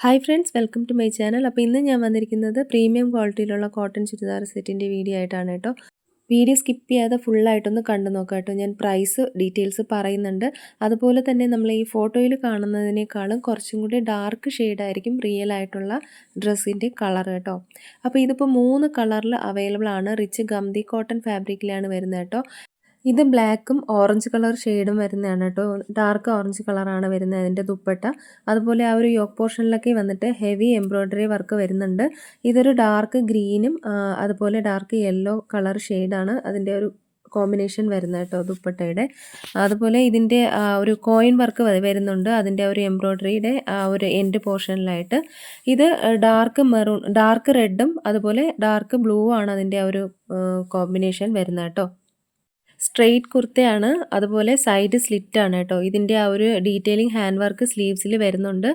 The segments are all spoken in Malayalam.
Hi friends, welcome to my channel. അപ്പോൾ ഇന്ന് ഞാൻ വന്നിരിക്കുന്നത് പ്രീമിയം ക്വാളിറ്റിയിലുള്ള കോട്ടൺ ചുരിദാർ സെറ്റിൻ്റെ വീഡിയോ ആയിട്ടാണ് കേട്ടോ. വീഡിയോ സ്കിപ്പ് ചെയ്യാതെ ഫുള്ളായിട്ടൊന്ന് കണ്ടു നോക്കാം കേട്ടോ. ഞാൻ പ്രൈസ് ഡീറ്റെയിൽസ് പറയുന്നുണ്ട്. അതുപോലെ തന്നെ നമ്മൾ ഈ ഫോട്ടോയിൽ കാണുന്നതിനേക്കാളും കുറച്ചും കൂടി ഡാർക്ക് ഷെയ്ഡായിരിക്കും റിയൽ ആയിട്ടുള്ള ഡ്രസ്സിൻ്റെ കളർ കേട്ടോ. അപ്പോൾ ഇതിപ്പോൾ 3 കളറിൽ അവൈലബിൾ ആണ്. റിച്ച് ഗംദി കോട്ടൺ ഫാബ്രിക്കിലാണ് വരുന്നത് കേട്ടോ. ഇത് ബ്ലാക്കും ഓറഞ്ച് കളർ ഷെയ്ഡും വരുന്നതാണ് കേട്ടോ. ഡാർക്ക് ഓറഞ്ച് കളറാണ് വരുന്നത് അതിൻ്റെ ദുപ്പട്ട. അതുപോലെ ആ ഒരു യോക്ക് പോർഷനിലൊക്കെ വന്നിട്ട് ഹെവി എംബ്രോയ്ഡറി വർക്ക് വരുന്നുണ്ട്. ഇതൊരു ഡാർക്ക് ഗ്രീനും അതുപോലെ ഡാർക്ക് യെല്ലോ കളർ ഷെയ്ഡാണ് അതിൻ്റെ ഒരു കോമ്പിനേഷൻ വരുന്നത് കേട്ടോ ദുപ്പട്ടയുടെ. അതുപോലെ ഇതിൻ്റെ ഒരു കോയിൻ വർക്ക് വരുന്നുണ്ട് അതിൻ്റെ ഒരു എംബ്രോയ്ഡറിയുടെ ഒരു എൻഡ് പോർഷനിലായിട്ട്. ഇത് ഡാർക്ക് റെഡും അതുപോലെ ഡാർക്ക് ബ്ലൂ ആണ് അതിൻ്റെ ഒരു കോമ്പിനേഷൻ വരുന്നത് കേട്ടോ. സ്ട്രെയിറ്റ് കുർത്തയാണ്, അതുപോലെ സൈഡ് സ്ലിറ്റ് ആണ് കേട്ടോ. ഇതിൻ്റെ ആ ഒരു ഡീറ്റെയിലിംഗ് ഹാൻഡ് വർക്ക് സ്ലീവ്സിൽ വരുന്നുണ്ട്.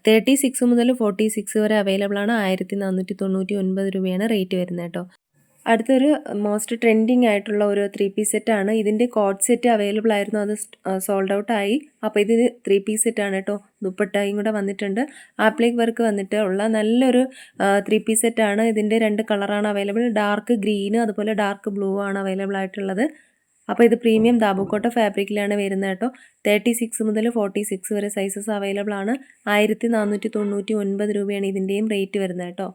36 മുതൽ 46 വരെ അവൈലബിൾ ആണ്. 1499 രൂപയാണ് റേറ്റ് വരുന്നത് കേട്ടോ. അടുത്തൊരു മോസ്റ്റ് ട്രെൻഡിങ് ആയിട്ടുള്ള ഒരു 3 പീസ് സെറ്റാണ്. ഇതിൻ്റെ കോഡ് സെറ്റ് അവൈലബിൾ ആയിരുന്നു, അത് സോൾഡ് ഔട്ട് ആയി. അപ്പോൾ ഇത് 3 പീസ് സെറ്റാണ് കേട്ടോ. ദുപ്പട്ടയും കൂടെ വന്നിട്ടുണ്ട്. ആപ്ലിക് വർക്ക് വന്നിട്ട് ഉള്ള നല്ലൊരു 3 പീസ് സെറ്റാണ്. ഇതിൻ്റെ 2 കളറാണ് അവൈലബിൾ. ഡാർക്ക് ഗ്രീന് അതുപോലെ ഡാർക്ക് ബ്ലൂ ആണ് അവൈലബിൾ ആയിട്ടുള്ളത്. അപ്പോൾ ഇത് പ്രീമിയം ദാബുക്കോട്ട ഫാബ്രിക്കിലാണ് വരുന്നത് കേട്ടോ. 36 മുതൽ 46 വരെ സൈസസ് അവൈലബിൾ ആണ്. 1499 രൂപയാണ് ഇതിൻ്റെയും റേറ്റ് വരുന്നത് കേട്ടോ.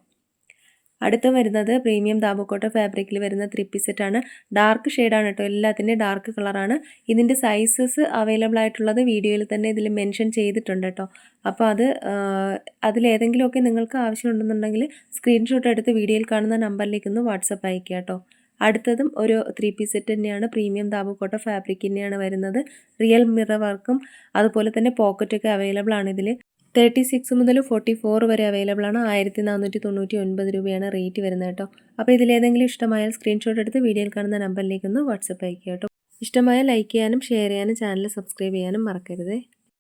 അടുത്ത വരുന്നത് പ്രീമിയം ദാബുക്കോട്ട ഫാബ്രിക്കിൽ വരുന്ന 3 പീസ് സെറ്റാണ്. ഡാർക്ക് ഷെയ്ഡാണ് കേട്ടോ, എല്ലാത്തിൻ്റെയും ഡാർക്ക് കളറാണ്. ഇതിൻ്റെ സൈസസ് അവൈലബിൾ ആയിട്ടുള്ളത് വീഡിയോയിൽ തന്നെ ഇതിൽ മെൻഷൻ ചെയ്തിട്ടുണ്ട് കേട്ടോ. അപ്പോൾ അതിലേതെങ്കിലുമൊക്കെ നിങ്ങൾക്ക് ആവശ്യമുണ്ടെന്നുണ്ടെങ്കിൽ സ്ക്രീൻഷോട്ട് എടുത്ത് വീഡിയോയിൽ കാണുന്ന നമ്പറിലേക്കൊന്ന് വാട്സപ്പ് അയക്കുക കേട്ടോ. അടുത്തതും ഒരു 3 പീസ് സെറ്റ് തന്നെയാണ്. പ്രീമിയം ദാബുക്കോട്ട ഫാബ്രിക് തന്നെയാണ് വരുന്നത്. റിയൽ മിറർ വർക്കും അതുപോലെ തന്നെ പോക്കറ്റൊക്കെ അവൈലബിൾ ആണ് ഇതിൽ. 36 മുതൽ 44 വരെ അവൈലബിൾ ആണ്. 1499 രൂപയാണ് റേറ്റ് വരുന്നത് കേട്ടോ. അപ്പോൾ ഇതിലേതെങ്കിലും ഇഷ്ടമായാൽ സ്ക്രീൻഷോട്ട് എടുത്ത് വീഡിയോയിൽ കാണുന്ന നമ്പറിലേക്കൊന്ന് വാട്സപ്പ് അയക്കുക കേട്ടോ. ഇഷ്ടമായ ലൈക്ക് ചെയ്യാനും ഷെയർ ചെയ്യാനും ചാനൽ സബ്സ്ക്രൈബ് ചെയ്യാനും മറക്കരുതേ.